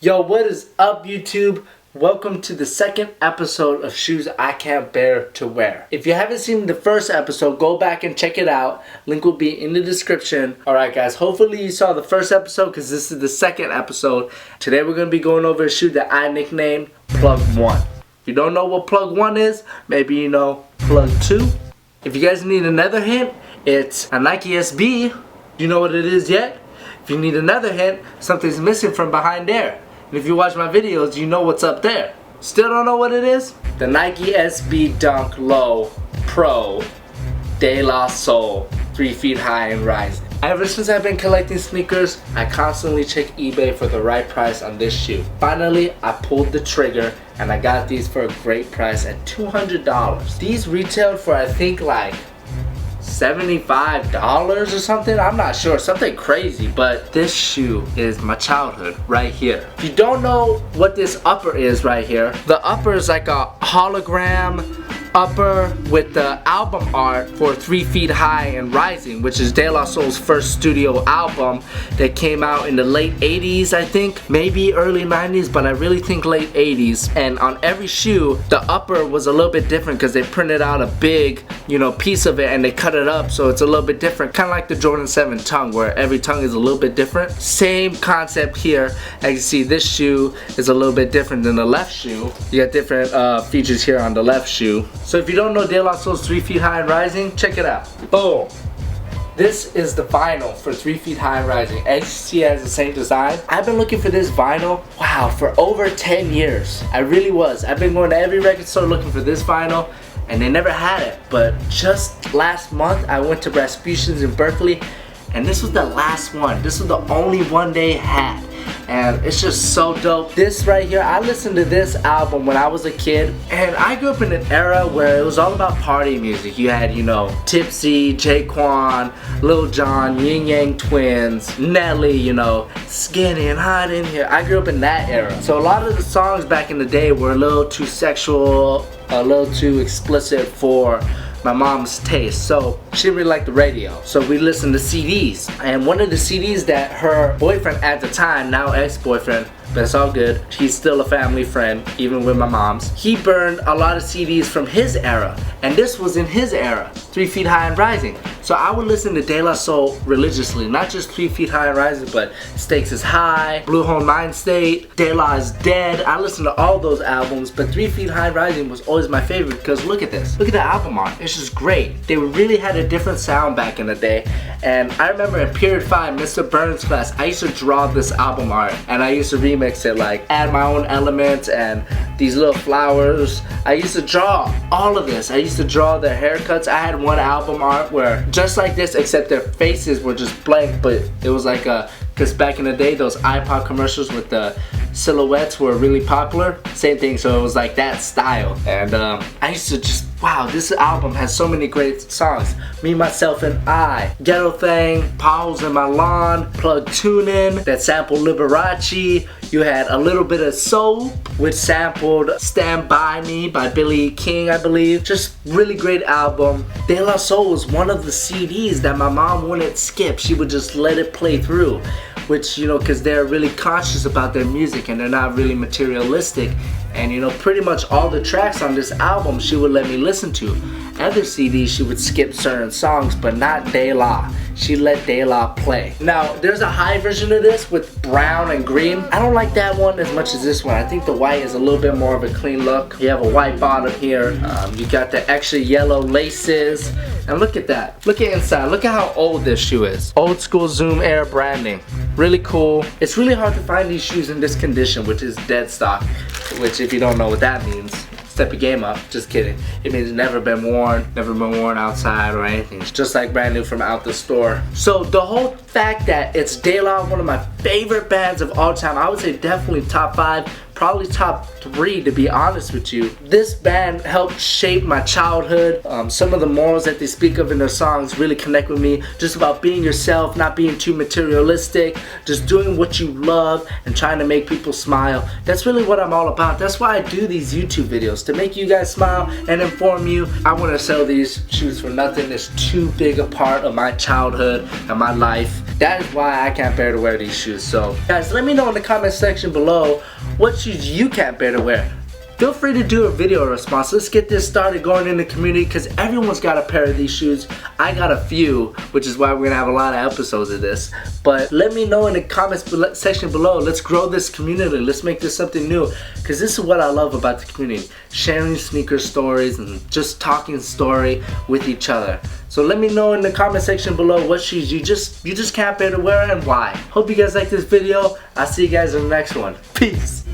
Yo, what is up, YouTube? Welcome to the second episode of Shoes I Can't Bear to Wear. If you haven't seen the first episode, go back and check it out. Link will be in the description. Alright guys, hopefully you saw the first episode because this is the second episode. Today we're going to be going over a shoe that I nicknamed Plug 1. If you don't know what Plug 1 is, maybe you know Plug 2. If you guys need another hint, it's a Nike SB. You know what it is yet? If you need another hint, something's missing from behind there. And if you watch my videos, you know what's up there. Still don't know what it is? The Nike SB Dunk Low Pro De La Soul 3 feet high and rising. Ever since I've been collecting sneakers, I constantly check eBay for the right price on this shoe. Finally, I pulled the trigger and I got these for a great price at $200. These retailed for I think like $75 or something. I'm not sure, something crazy, but this shoe is my childhood right here. If you don't know what this upper is right here, the upper is like a hologram upper with the album art for 3 feet high and rising, which is De La Soul's first studio album that came out in the late 80s, I think, maybe early 90s, but I really think late 80s. And on every shoe, the upper was a little bit different because they printed out a big, piece of it and they cut it up so it's a little bit different, kind of like the Jordan 7 tongue where every tongue is a little bit different. Same concept here. As you can see, this shoe is a little bit different than the left shoe. You got different features here on the left shoe. So if you don't know De La Soul's 3 feet high and rising, check it out. Boom. This is the vinyl for 3 feet high and rising. As you see, it has the same design. I've been looking for this vinyl, wow, for over 10 years. I really was. I've been going to every record store looking for this vinyl and they never had it. But just last month, I went to Rasputin's in Berkeley and this was the last one. This was the only one they had. And it's just so dope. This right here, I listened to this album when I was a kid, and I grew up in an era where it was all about party music. You had, Tipsy, Jaquan, Lil Jon, Yin Yang Twins, Nelly, Skinny and Hot in Here. I grew up in that era. So a lot of the songs back in the day were a little too sexual, a little too explicit for my mom's taste, so she didn't really like the radio, so we listened to CDs. And one of the CDs that her boyfriend at the time, now ex-boyfriend, but it's all good, he's still a family friend even with my mom's, he burned a lot of CDs from his era, and this was in his era, 3 feet high and rising. So I would listen to De La Soul religiously, not just 3 feet high and rising, but Stakes is High, Blue Hole Mind State, De La is Dead. I listened to all those albums, but 3 feet high and rising was always my favorite because look at this. Look at the album art. It's just great. They really had a different sound back in the day. And I remember in Period 5, Mr. Burns class, I used to draw this album art and I used to remix it, like add my own elements and these little flowers. I used to draw all of this. I used to draw their haircuts. I had one album art where just like this, except their faces were just blank, but it was like because back in the day those iPod commercials with the silhouettes were really popular. Same thing, so it was like that style. And I used to just, wow, this album has so many great songs. Me, Myself, and I, Ghetto Thing, Potholes in My Lawn, Plug Tunin', that sampled Liberace. You had a little bit of Soap, which sampled Stand By Me by Billy King, I believe. Just really great album. De La Soul was one of the CDs that my mom wouldn't skip. She would just let it play through, which, because they're really conscious about their music and they're not really materialistic. And pretty much all the tracks on this album she would let me listen to. Other CDs she would skip certain songs, but not De La. She let De La play. Now there's a high version of this with brown and green. I don't like that one as much as this one. I think the white is a little bit more of a clean look. You have a white bottom here. You got the extra yellow laces. And look at that. Look at inside. Look at how old this shoe is. Old school Zoom Air branding. Really cool. It's really hard to find these shoes in this condition, which is dead stock. Which, if you don't know what that means, step your game up. Just kidding. It means never been worn outside or anything. It's just like brand new from out the store. So the whole fact that it's De La, one of my favorite bands of all time, I would say definitely top 5, probably top 3 to be honest with you. This band helped shape my childhood. Some of the morals that they speak of in their songs really connect with me. Just about being yourself, not being too materialistic, just doing what you love and trying to make people smile. That's really what I'm all about. That's why I do these YouTube videos, to make you guys smile and inform you. I want to sell these shoes for nothing. It's too big a part of my childhood and my life. That is why I can't bear to wear these shoes. So guys, let me know in the comment section below what shoes you can't bear to wear. Feel free to do a video response. Let's get this started going in the community, because everyone's got a pair of these shoes. I got a few, which is why we're gonna have a lot of episodes of this. But let me know in the comments section below. Let's grow this community. Let's make this something new, because this is what I love about the community: sharing sneaker stories and just talking story with each other. So let me know in the comment section below what shoes you just can't bear to wear and why. Hope you guys like this video. I'll see you guys in the next one. Peace.